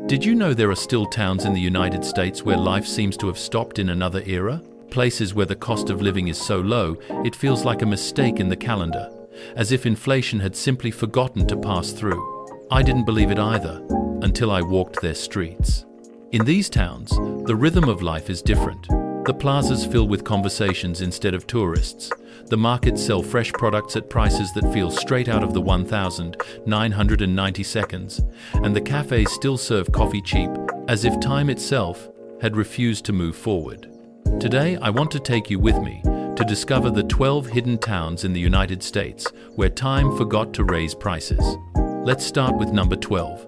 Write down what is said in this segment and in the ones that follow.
Did you know there are still towns in the United States where life seems to have stopped in another era? Places where the cost of living is so low, it feels like a mistake in the calendar, as if inflation had simply forgotten to pass through. I didn't believe it either, until I walked their streets. In these towns, the rhythm of life is different. The plazas fill with conversations instead of tourists. The markets sell fresh products at prices that feel straight out of the 1990 seconds, and the cafes still serve coffee cheap, as if time itself had refused to move forward. Today, I want to take you with me to discover the 12 hidden towns in the United States where time forgot to raise prices. Let's start with number 12,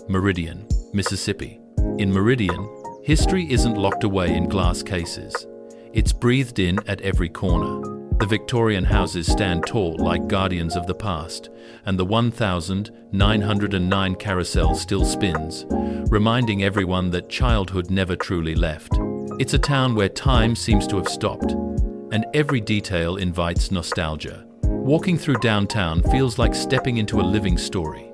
Meridian, Mississippi. In Meridian, history isn't locked away in glass cases. It's breathed in at every corner. The Victorian houses stand tall like guardians of the past, and the 1909 carousel still spins, reminding everyone that childhood never truly left. It's a town where time seems to have stopped, and every detail invites nostalgia. Walking through downtown feels like stepping into a living story.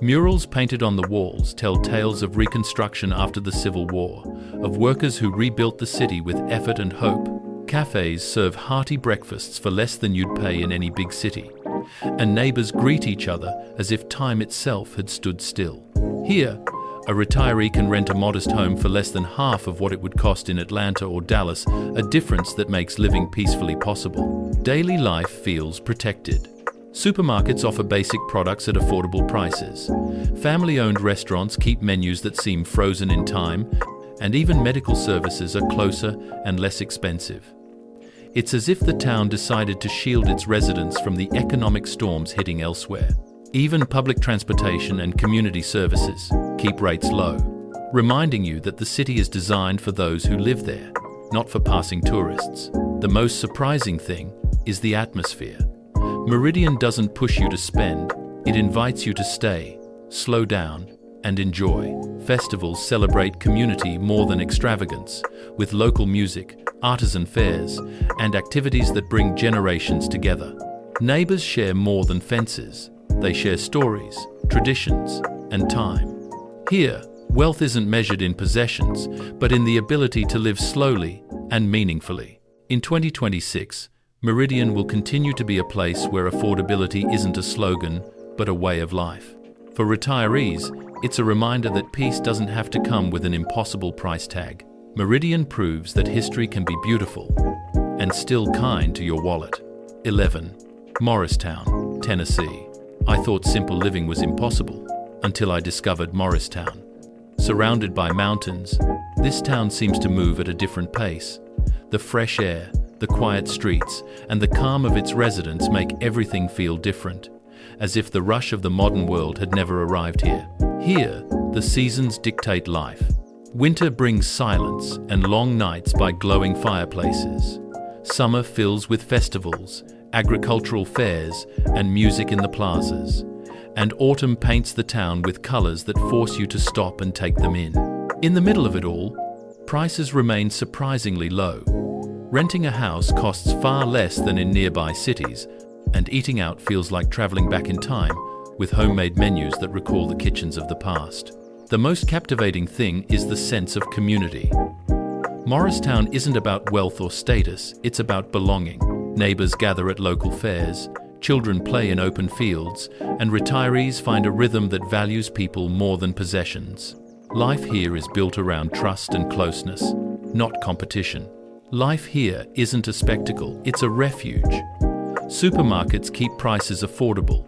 Murals painted on the walls tell tales of reconstruction after the Civil War, of workers who rebuilt the city with effort and hope. Cafes serve hearty breakfasts for less than you'd pay in any big city, and neighbors greet each other as if time itself had stood still. Here, a retiree can rent a modest home for less than half of what it would cost in Atlanta or Dallas, a difference that makes living peacefully possible. Daily life feels protected. Supermarkets offer basic products at affordable prices. Family-owned restaurants keep menus that seem frozen in time, and even medical services are closer and less expensive. It's as if the town decided to shield its residents from the economic storms hitting elsewhere. Even public transportation and community services keep rates low, reminding you that the city is designed for those who live there, not for passing tourists. The most surprising thing is the atmosphere. Meridian doesn't push you to spend, it invites you to stay, slow down, and enjoy. Festivals celebrate community more than extravagance, with local music, artisan fairs, and activities that bring generations together. Neighbors share more than fences. They share stories, traditions, and time. Here, wealth isn't measured in possessions, but in the ability to live slowly and meaningfully. In 2026, Meridian will continue to be a place where affordability isn't a slogan, but a way of life. For retirees, it's a reminder that peace doesn't have to come with an impossible price tag. Meridian proves that history can be beautiful and still kind to your wallet. 11. Morristown, Tennessee. I thought simple living was impossible until I discovered Morristown. Surrounded by mountains, this town seems to move at a different pace. The fresh air, the quiet streets, and the calm of its residents make everything feel different, as if the rush of the modern world had never arrived here. Here, the seasons dictate life. Winter brings silence and long nights by glowing fireplaces. Summer fills with festivals, agricultural fairs, and music in the plazas. And autumn paints the town with colors that force you to stop and take them in. In the middle of it all, prices remain surprisingly low. Renting a house costs far less than in nearby cities, and eating out feels like traveling back in time, with homemade menus that recall the kitchens of the past. The most captivating thing is the sense of community. Morristown isn't about wealth or status, it's about belonging. Neighbors gather at local fairs, children play in open fields, and retirees find a rhythm that values people more than possessions. Life here is built around trust and closeness, not competition. Life here isn't a spectacle, it's a refuge. Supermarkets keep prices affordable.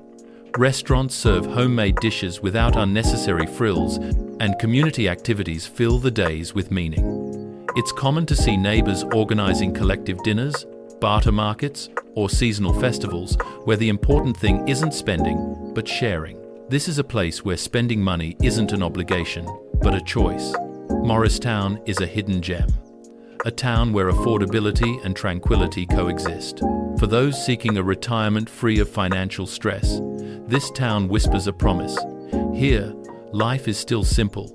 Restaurants serve homemade dishes without unnecessary frills, and community activities fill the days with meaning. It's common to see neighbors organizing collective dinners, barter markets, or seasonal festivals where the important thing isn't spending, but sharing. This is a place where spending money isn't an obligation, but a choice. Morristown is a hidden gem. A town where affordability and tranquility coexist. For those seeking a retirement free of financial stress, this town whispers a promise. Here, life is still simple,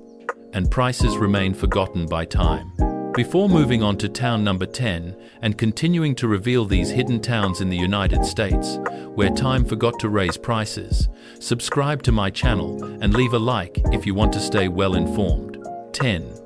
and prices remain forgotten by time. Before moving on to town number 10 and continuing to reveal these hidden towns in the United States, where time forgot to raise prices, subscribe to my channel and leave a like if you want to stay well informed. 10.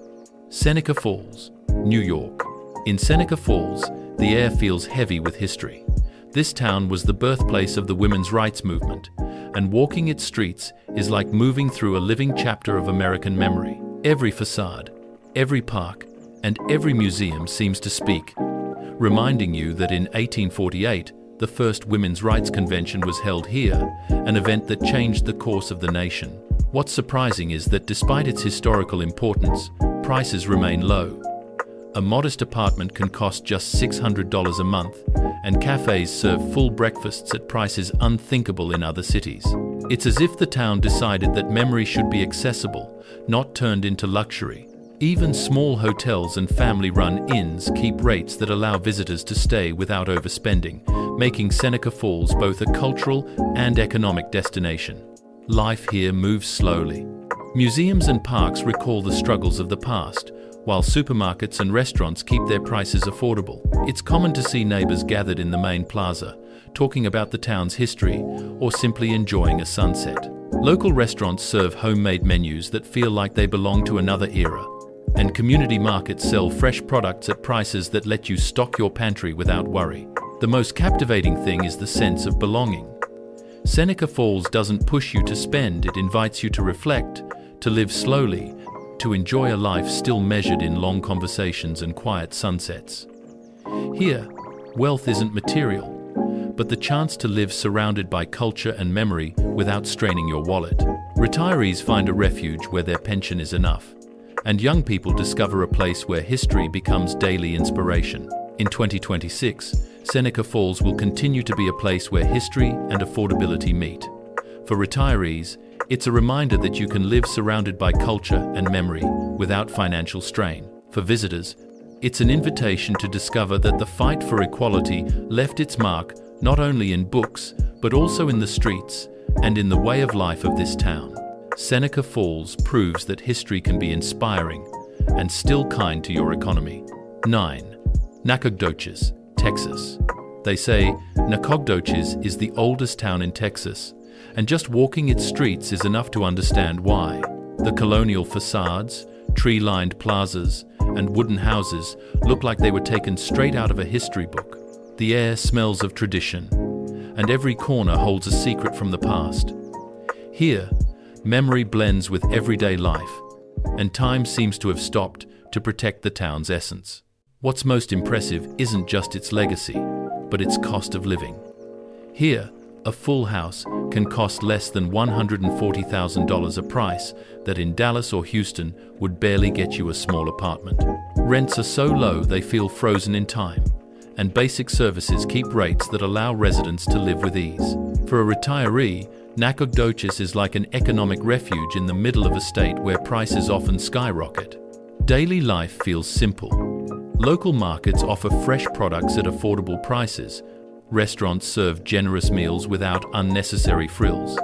Seneca Falls, New York. In Seneca Falls, the air feels heavy with history. This town was the birthplace of the women's rights movement, and walking its streets is like moving through a living chapter of American memory. Every facade, every park, and every museum seems to speak, reminding you that in 1848, the first Women's Rights Convention was held here, an event that changed the course of the nation. What's surprising is that despite its historical importance, prices remain low. A modest apartment can cost just $600 a month, and cafes serve full breakfasts at prices unthinkable in other cities. It's as if the town decided that memory should be accessible, not turned into luxury. Even small hotels and family-run inns keep rates that allow visitors to stay without overspending, making Seneca Falls both a cultural and economic destination. Life here moves slowly. Museums and parks recall the struggles of the past, while supermarkets and restaurants keep their prices affordable. It's common to see neighbors gathered in the main plaza, talking about the town's history or simply enjoying a sunset. Local restaurants serve homemade menus that feel like they belong to another era, and community markets sell fresh products at prices that let you stock your pantry without worry. The most captivating thing is the sense of belonging. Seneca Falls doesn't push you to spend, it invites you to reflect, to live slowly, to enjoy a life still measured in long conversations and quiet sunsets. Here, wealth isn't material, but the chance to live surrounded by culture and memory without straining your wallet. Retirees find a refuge where their pension is enough, and young people discover a place where history becomes daily inspiration. In 2026, Seneca Falls will continue to be a place where history and affordability meet. For retirees, it's a reminder that you can live surrounded by culture and memory without financial strain. For visitors, it's an invitation to discover that the fight for equality left its mark not only in books, but also in the streets and in the way of life of this town. Seneca Falls proves that history can be inspiring and still kind to your economy. 9. Nacogdoches, Texas. They say Nacogdoches is the oldest town in Texas, and just walking its streets is enough to understand why. The colonial facades, tree-lined plazas, and wooden houses look like they were taken straight out of a history book. The air smells of tradition, and every corner holds a secret from the past. Here, memory blends with everyday life, and time seems to have stopped to protect the town's essence. What's most impressive isn't just its legacy, but its cost of living. Here, a full house can cost less than $140,000, a price that in Dallas or Houston would barely get you a small apartment. Rents are so low they feel frozen in time, and basic services keep rates that allow residents to live with ease. For a retiree, Nacogdoches is like an economic refuge in the middle of a state where prices often skyrocket. Daily life feels simple. Local markets offer fresh products at affordable prices. Restaurants serve generous meals without unnecessary frills,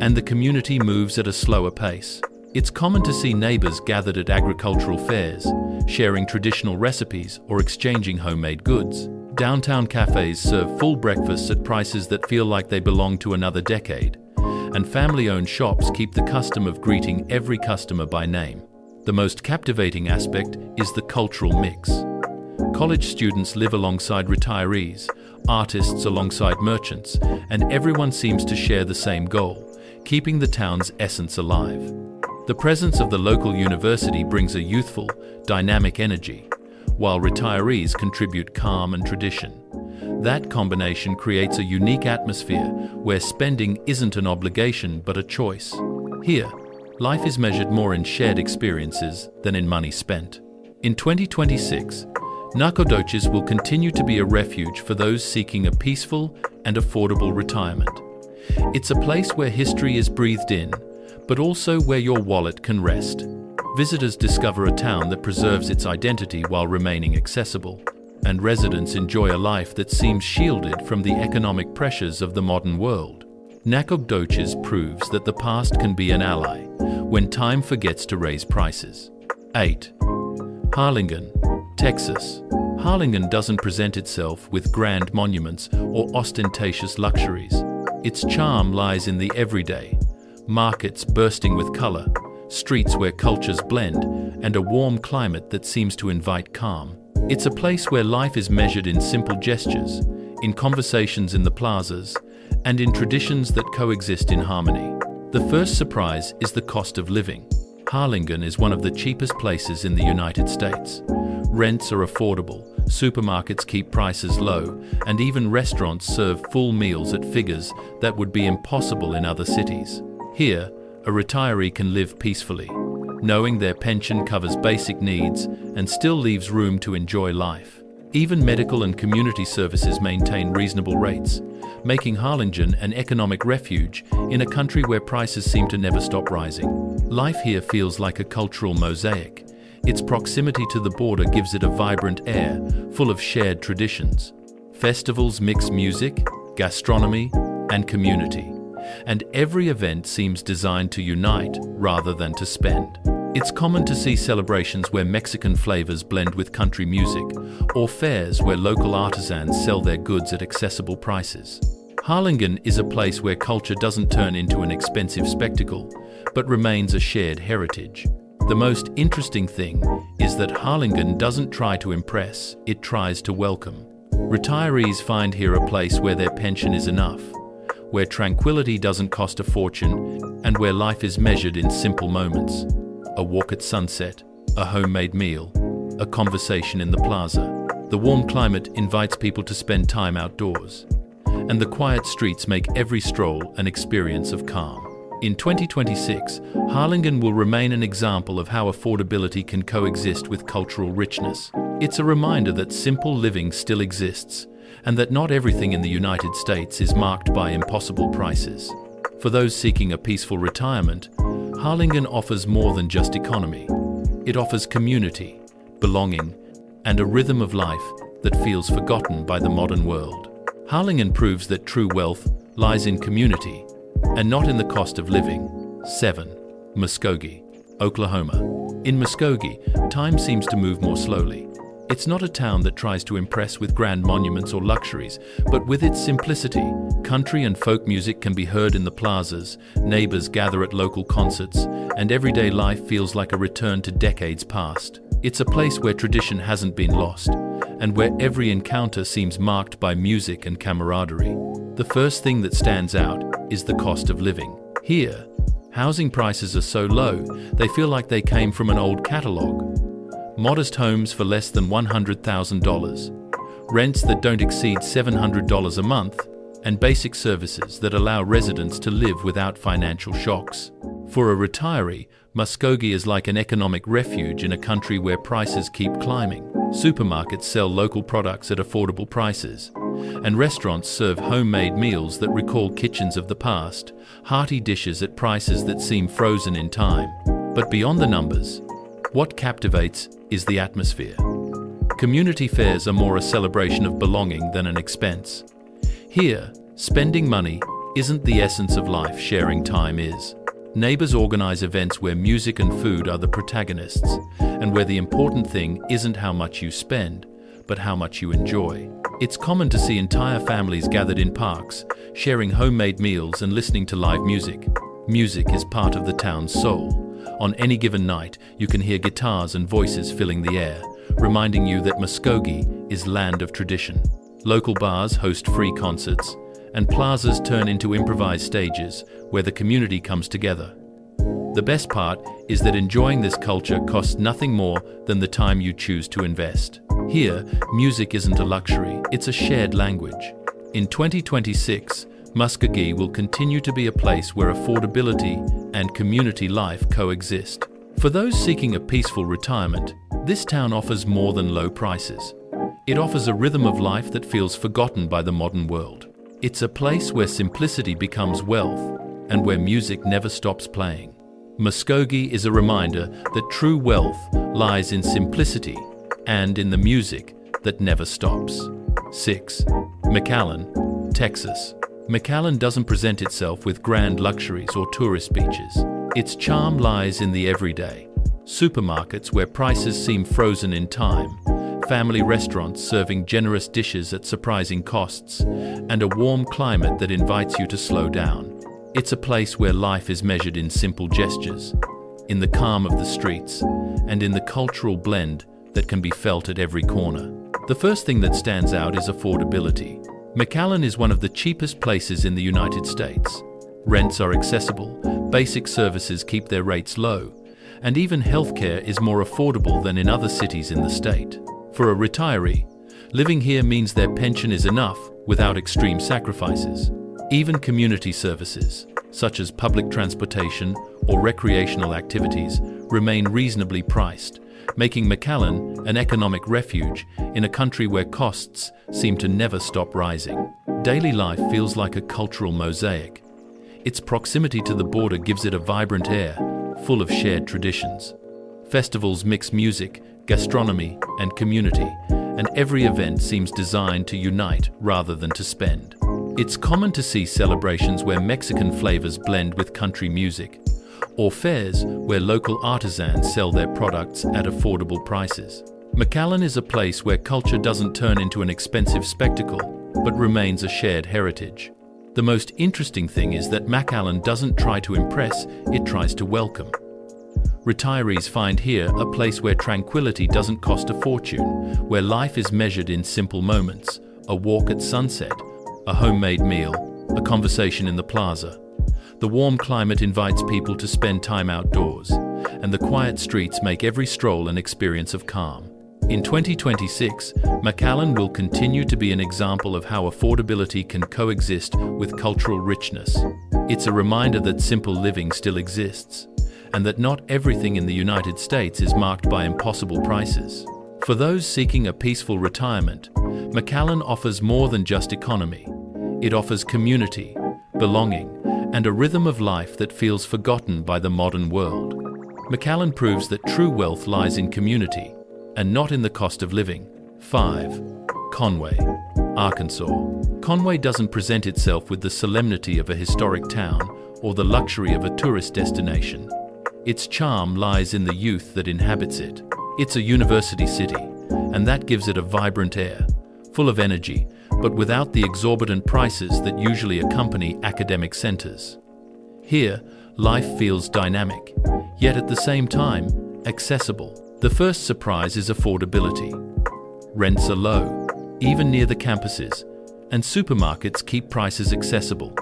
and the community moves at a slower pace. It's common to see neighbors gathered at agricultural fairs, sharing traditional recipes or exchanging homemade goods. Downtown cafes serve full breakfasts at prices that feel like they belong to another decade, and family-owned shops keep the custom of greeting every customer by name. The most captivating aspect is the cultural mix. College students live alongside retirees, artists alongside merchants, and everyone seems to share the same goal, keeping the town's essence alive. The presence of the local university brings a youthful, dynamic energy, while retirees contribute calm and tradition. That combination creates a unique atmosphere where spending isn't an obligation but a choice. Here, life is measured more in shared experiences than in money spent. In 2026, Nacogdoches will continue to be a refuge for those seeking a peaceful and affordable retirement. It's a place where history is breathed in, but also where your wallet can rest. Visitors discover a town that preserves its identity while remaining accessible, and residents enjoy a life that seems shielded from the economic pressures of the modern world. Nacogdoches proves that the past can be an ally when time forgets to raise prices. 8. Harlingen, Texas. Harlingen doesn't present itself with grand monuments or ostentatious luxuries. Its charm lies in the everyday. Markets bursting with color, streets where cultures blend, and a warm climate that seems to invite calm. It's a place where life is measured in simple gestures, in conversations in the plazas, and in traditions that coexist in harmony. The first surprise is the cost of living. Harlingen is one of the cheapest places in the United States. Rents are affordable, supermarkets keep prices low, and even restaurants serve full meals at figures that would be impossible in other cities. Here, a retiree can live peacefully, knowing their pension covers basic needs and still leaves room to enjoy life. Even medical and community services maintain reasonable rates, making Harlingen an economic refuge in a country where prices seem to never stop rising. Life here feels like a cultural mosaic. Its proximity to the border gives it a vibrant air, full of shared traditions. Festivals mix music, gastronomy, and community, and every event seems designed to unite rather than to spend. It's common to see celebrations where Mexican flavors blend with country music, or fairs where local artisans sell their goods at accessible prices. Harlingen is a place where culture doesn't turn into an expensive spectacle, but remains a shared heritage. The most interesting thing is that Harlingen doesn't try to impress, it tries to welcome. Retirees find here a place where their pension is enough, where tranquility doesn't cost a fortune, and where life is measured in simple moments. A walk at sunset, a homemade meal, a conversation in the plaza. The warm climate invites people to spend time outdoors, and the quiet streets make every stroll an experience of calm. In 2026, Harlingen will remain an example of how affordability can coexist with cultural richness. It's a reminder that simple living still exists, and that not everything in the United States is marked by impossible prices. For those seeking a peaceful retirement, Harlingen offers more than just economy. It offers community, belonging, and a rhythm of life that feels forgotten by the modern world. Harlingen proves that true wealth lies in community, and not in the cost of living. 7. Muskogee, Oklahoma. In Muskogee, time seems to move more slowly. It's not a town that tries to impress with grand monuments or luxuries, but with its simplicity. Country and folk music can be heard in the plazas, neighbors gather at local concerts, and everyday life feels like a return to decades past. It's a place where tradition hasn't been lost, and where every encounter seems marked by music and camaraderie. The first thing that stands out is the cost of living. Here, housing prices are so low, they feel like they came from an old catalog. Modest homes for less than $100,000, rents that don't exceed $700 a month, and basic services that allow residents to live without financial shocks. For a retiree, Muskogee is like an economic refuge in a country where prices keep climbing. Supermarkets sell local products at affordable prices, and restaurants serve homemade meals that recall kitchens of the past, hearty dishes at prices that seem frozen in time. But beyond the numbers, what captivates is the atmosphere. Community fairs are more a celebration of belonging than an expense. Here, spending money isn't the essence of life, sharing time is. Neighbors organize events where music and food are the protagonists, and where the important thing isn't how much you spend, but how much you enjoy. It's common to see entire families gathered in parks, sharing homemade meals and listening to live music. Music is part of the town's soul. On any given night, you can hear guitars and voices filling the air, reminding you that Muskogee is land of tradition. Local bars host free concerts, and plazas turn into improvised stages where the community comes together. The best part is that enjoying this culture costs nothing more than the time you choose to invest. Here, music isn't a luxury, it's a shared language. In 2026, Muskogee will continue to be a place where affordability and community life coexist. For those seeking a peaceful retirement, this town offers more than low prices. It offers a rhythm of life that feels forgotten by the modern world. It's a place where simplicity becomes wealth, and where music never stops playing. Muskogee is a reminder that true wealth lies in simplicity and in the music that never stops. 6. McAllen, Texas. McAllen doesn't present itself with grand luxuries or tourist beaches. Its charm lies in the everyday. Supermarkets where prices seem frozen in time, family restaurants serving generous dishes at surprising costs, and a warm climate that invites you to slow down. It's a place where life is measured in simple gestures, in the calm of the streets, and in the cultural blend that can be felt at every corner. The first thing that stands out is affordability. McAllen is one of the cheapest places in the United States. Rents are accessible, basic services keep their rates low, and even healthcare is more affordable than in other cities in the state. For a retiree, living here means their pension is enough without extreme sacrifices. Even community services, such as public transportation or recreational activities, remain reasonably priced, making McAllen an economic refuge in a country where costs seem to never stop rising. Daily life feels like a cultural mosaic. Its proximity to the border gives it a vibrant air, full of shared traditions. Festivals mix music, gastronomy, and community, and every event seems designed to unite rather than to spend. It's common to see celebrations where Mexican flavors blend with country music, or fairs where local artisans sell their products at affordable prices. McAllen is a place where culture doesn't turn into an expensive spectacle, but remains a shared heritage. The most interesting thing is that McAllen doesn't try to impress, it tries to welcome. Retirees find here a place where tranquility doesn't cost a fortune, where life is measured in simple moments, a walk at sunset, a homemade meal, a conversation in the plaza. The warm climate invites people to spend time outdoors, and the quiet streets make every stroll an experience of calm. In 2026, McAllen will continue to be an example of how affordability can coexist with cultural richness. It's a reminder that simple living still exists, and that not everything in the United States is marked by impossible prices. For those seeking a peaceful retirement, McAllen offers more than just economy. It offers community, belonging, and a rhythm of life that feels forgotten by the modern world. McAllen proves that true wealth lies in community, and not in the cost of living. 5. Conway, Arkansas. Conway doesn't present itself with the solemnity of a historic town or the luxury of a tourist destination. Its charm lies in the youth that inhabits it. It's a university city, and that gives it a vibrant air, full of energy, but without the exorbitant prices that usually accompany academic centers. Here, life feels dynamic, yet at the same time, accessible. The first surprise is affordability. Rents are low, even near the campuses, and supermarkets keep prices accessible.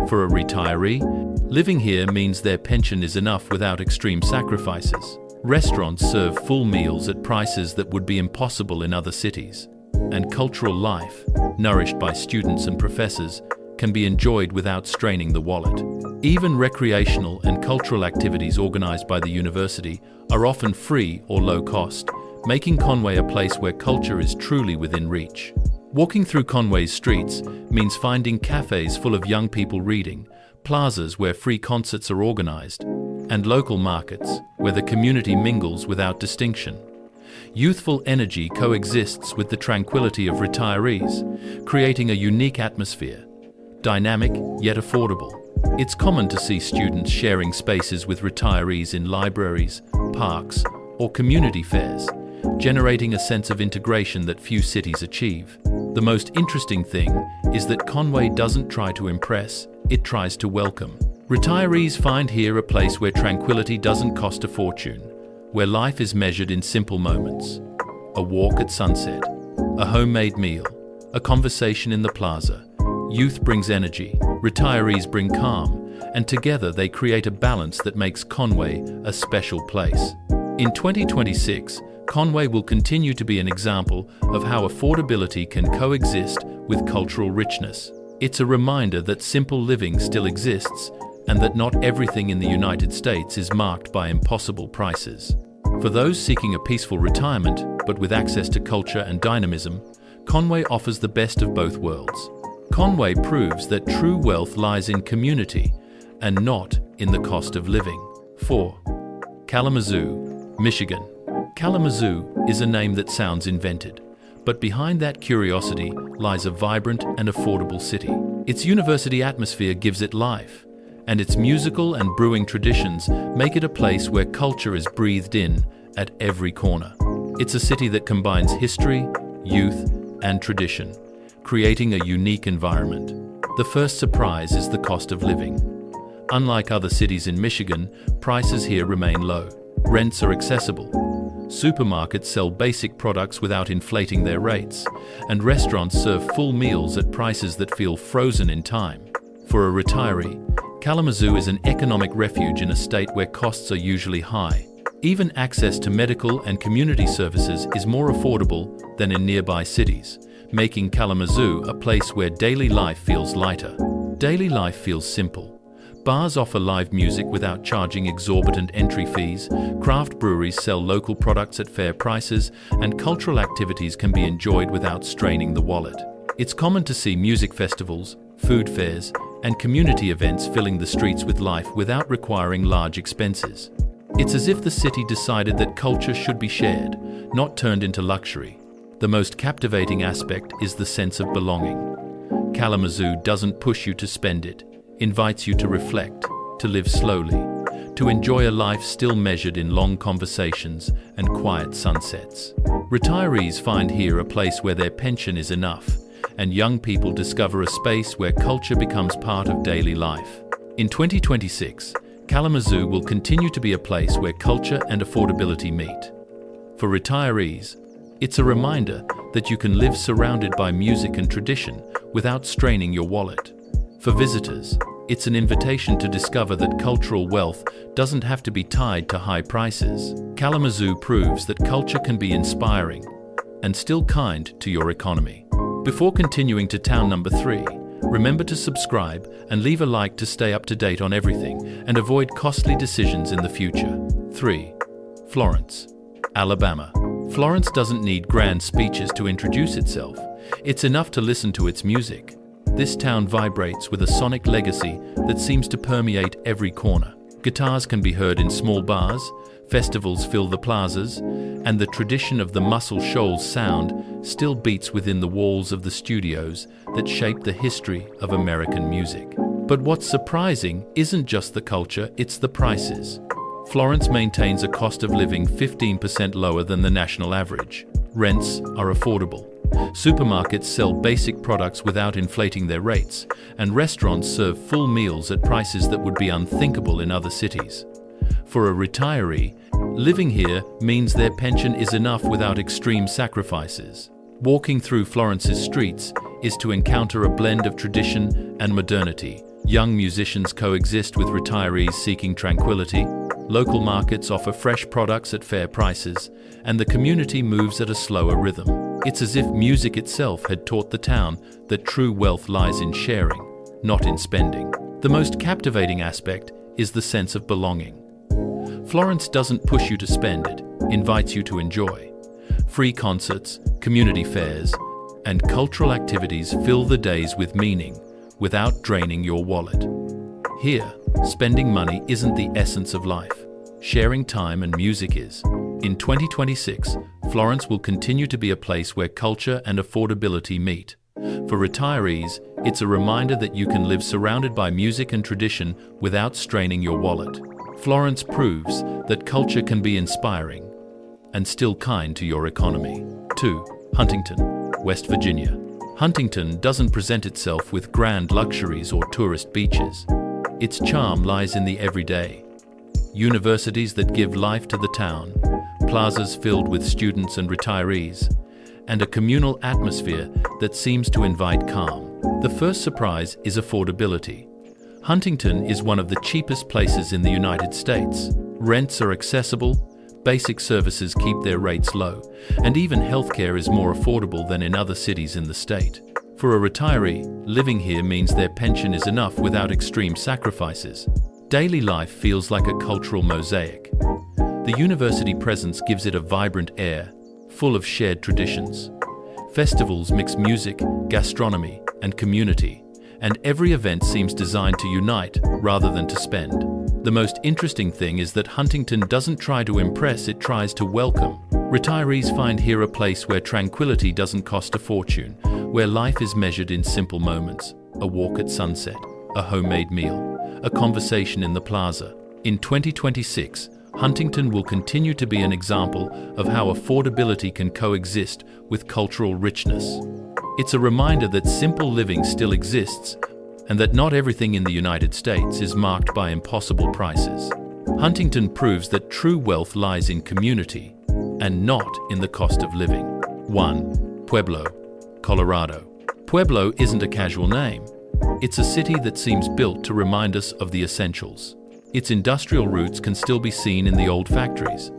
For a retiree, living here means their pension is enough without extreme sacrifices. Restaurants serve full meals at prices that would be impossible in other cities. And cultural life, nourished by students and professors, can be enjoyed without straining the wallet. Even recreational and cultural activities organized by the university are often free or low cost, making Conway a place where culture is truly within reach. Walking through Conway's streets means finding cafes full of young people reading, plazas where free concerts are organized, and local markets where the community mingles without distinction. Youthful energy coexists with the tranquility of retirees, creating a unique atmosphere, dynamic yet affordable. It's common to see students sharing spaces with retirees in libraries, parks, or community fairs, generating a sense of integration that few cities achieve. The most interesting thing is that Conway doesn't try to impress, it tries to welcome. Retirees find here a place where tranquility doesn't cost a fortune, where life is measured in simple moments. A walk at sunset, a homemade meal, a conversation in the plaza. Youth brings energy, retirees bring calm, and together they create a balance that makes Conway a special place. In 2026, Conway will continue to be an example of how affordability can coexist with cultural richness. It's a reminder that simple living still exists, and that not everything in the United States is marked by impossible prices. For those seeking a peaceful retirement, but with access to culture and dynamism, Conway offers the best of both worlds. Conway proves that true wealth lies in community and not in the cost of living. 4. Kalamazoo, Michigan. Kalamazoo is a name that sounds invented, but behind that curiosity lies a vibrant and affordable city. Its university atmosphere gives it life, and its musical and brewing traditions make it a place where culture is breathed in at every corner. It's a city that combines history, youth, and tradition, creating a unique environment. The first surprise is the cost of living. Unlike other cities in Michigan, prices here remain low. Rents are accessible. Supermarkets sell basic products without inflating their rates, and restaurants serve full meals at prices that feel frozen in time. For a retiree, Kalamazoo is an economic refuge in a state where costs are usually high. Even access to medical and community services is more affordable than in nearby cities, making Kalamazoo a place where daily life feels lighter. Daily life feels simple. Bars offer live music without charging exorbitant entry fees, craft breweries sell local products at fair prices, and cultural activities can be enjoyed without straining the wallet. It's common to see music festivals, food fairs, and community events filling the streets with life without requiring large expenses. It's as if the city decided that culture should be shared, not turned into luxury. The most captivating aspect is the sense of belonging. Kalamazoo doesn't push you to spend it. Invites you to reflect, to live slowly, to enjoy a life still measured in long conversations and quiet sunsets. Retirees find here a place where their pension is enough, and young people discover a space where culture becomes part of daily life. In 2026, Kalamazoo will continue to be a place where culture and affordability meet. For retirees, it's a reminder that you can live surrounded by music and tradition without straining your wallet. For visitors, it's an invitation to discover that cultural wealth doesn't have to be tied to high prices. Kalamazoo proves that culture can be inspiring and still kind to your economy. Before continuing to town number 3, remember to subscribe and leave a like to stay up to date on everything and avoid costly decisions in the future. 3. Florence, Alabama. Florence doesn't need grand speeches to introduce itself. It's enough to listen to its music. This town vibrates with a sonic legacy that seems to permeate every corner. Guitars can be heard in small bars, festivals fill the plazas, and the tradition of the Muscle Shoals sound still beats within the walls of the studios that shaped the history of American music. But what's surprising isn't just the culture, it's the prices. Florence maintains a cost of living 15% lower than the national average. Rents are affordable. Supermarkets sell basic products without inflating their rates, and restaurants serve full meals at prices that would be unthinkable in other cities. For a retiree, living here means their pension is enough without extreme sacrifices. Walking through Florence's streets is to encounter a blend of tradition and modernity. Young musicians coexist with retirees seeking tranquility. Local markets offer fresh products at fair prices, and the community moves at a slower rhythm. It's as if music itself had taught the town that true wealth lies in sharing, not in spending. The most captivating aspect is the sense of belonging. Florence doesn't push you to spend it, invites you to enjoy. Free concerts, community fairs, and cultural activities fill the days with meaning, without draining your wallet. Here, spending money isn't the essence of life. Sharing time and music is. In 2026, Florence will continue to be a place where culture and affordability meet. For retirees, it's a reminder that you can live surrounded by music and tradition without straining your wallet. Florence proves that culture can be inspiring and still kind to your economy. 2. Huntington, West Virginia. Huntington doesn't present itself with grand luxuries or tourist beaches. Its charm lies in the everyday. Universities that give life to the town, plazas filled with students and retirees, and a communal atmosphere that seems to invite calm. The first surprise is affordability. Huntington is one of the cheapest places in the United States. Rents are accessible, basic services keep their rates low, and even healthcare is more affordable than in other cities in the state. For a retiree, living here means their pension is enough without extreme sacrifices. Daily life feels like a cultural mosaic. The university presence gives it a vibrant air, full of shared traditions. Festivals mix music, gastronomy, and community, and every event seems designed to unite rather than to spend. The most interesting thing is that Huntington doesn't try to impress, it tries to welcome. Retirees find here a place where tranquility doesn't cost a fortune, where life is measured in simple moments: a walk at sunset, a homemade meal, a conversation in the plaza. In 2026, Huntington will continue to be an example of how affordability can coexist with cultural richness. It's a reminder that simple living still exists, and that not everything in the United States is marked by impossible prices. Huntington proves that true wealth lies in community and not in the cost of living. 1. Pueblo, Colorado. Pueblo isn't a casual name. It's a city that seems built to remind us of the essentials. Its industrial roots can still be seen in the old factories.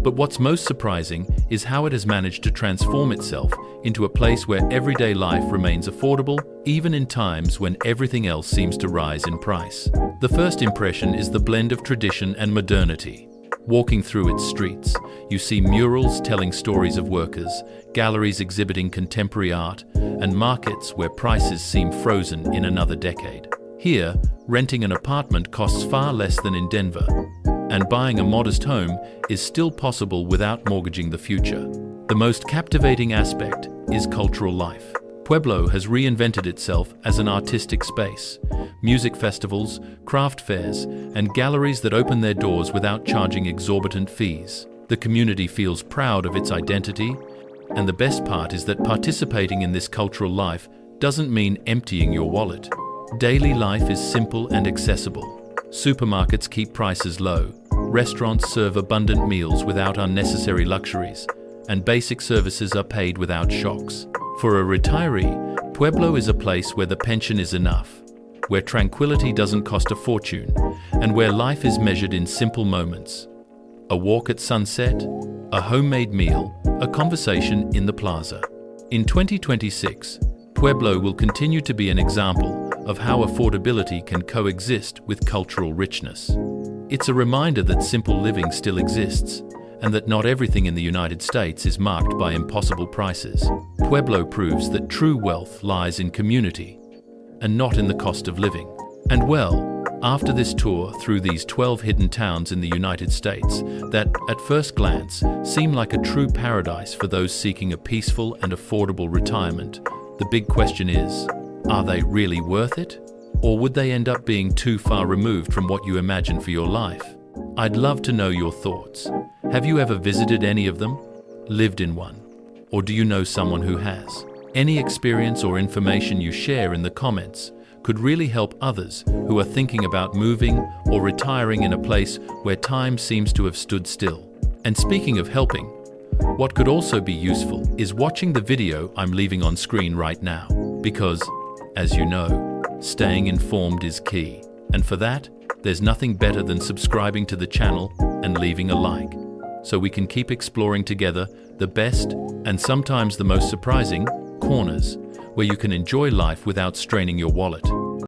But what's most surprising is how it has managed to transform itself into a place where everyday life remains affordable, even in times when everything else seems to rise in price. The first impression is the blend of tradition and modernity. Walking through its streets, you see murals telling stories of workers, galleries exhibiting contemporary art, and markets where prices seem frozen in another decade. Here, renting an apartment costs far less than in Denver, and buying a modest home is still possible without mortgaging the future. The most captivating aspect is cultural life. Pueblo has reinvented itself as an artistic space. Music festivals, craft fairs, and galleries that open their doors without charging exorbitant fees. The community feels proud of its identity, and the best part is that participating in this cultural life doesn't mean emptying your wallet. Daily life is simple and accessible. Supermarkets keep prices low, restaurants serve abundant meals without unnecessary luxuries, and basic services are paid without shocks. For a retiree, Pueblo is a place where the pension is enough, where tranquility doesn't cost a fortune, and where life is measured in simple moments. A walk at sunset, a homemade meal, a conversation in the plaza. In 2026, Pueblo will continue to be an example of how affordability can coexist with cultural richness. It's a reminder that simple living still exists, and that not everything in the United States is marked by impossible prices. Pueblo proves that true wealth lies in community, and not in the cost of living. And well, after this tour through these 12 hidden towns in the United States that, at first glance, seem like a true paradise for those seeking a peaceful and affordable retirement, the big question is, are they really worth it? Or would they end up being too far removed from what you imagine for your life? I'd love to know your thoughts. Have you ever visited any of them? Lived in one? Or do you know someone who has? Any experience or information you share in the comments could really help others who are thinking about moving or retiring in a place where time seems to have stood still. And speaking of helping, what could also be useful is watching the video I'm leaving on screen right now, because, as you know, staying informed is key. And for that, there's nothing better than subscribing to the channel and leaving a like, so we can keep exploring together the best and sometimes the most surprising corners where you can enjoy life without straining your wallet.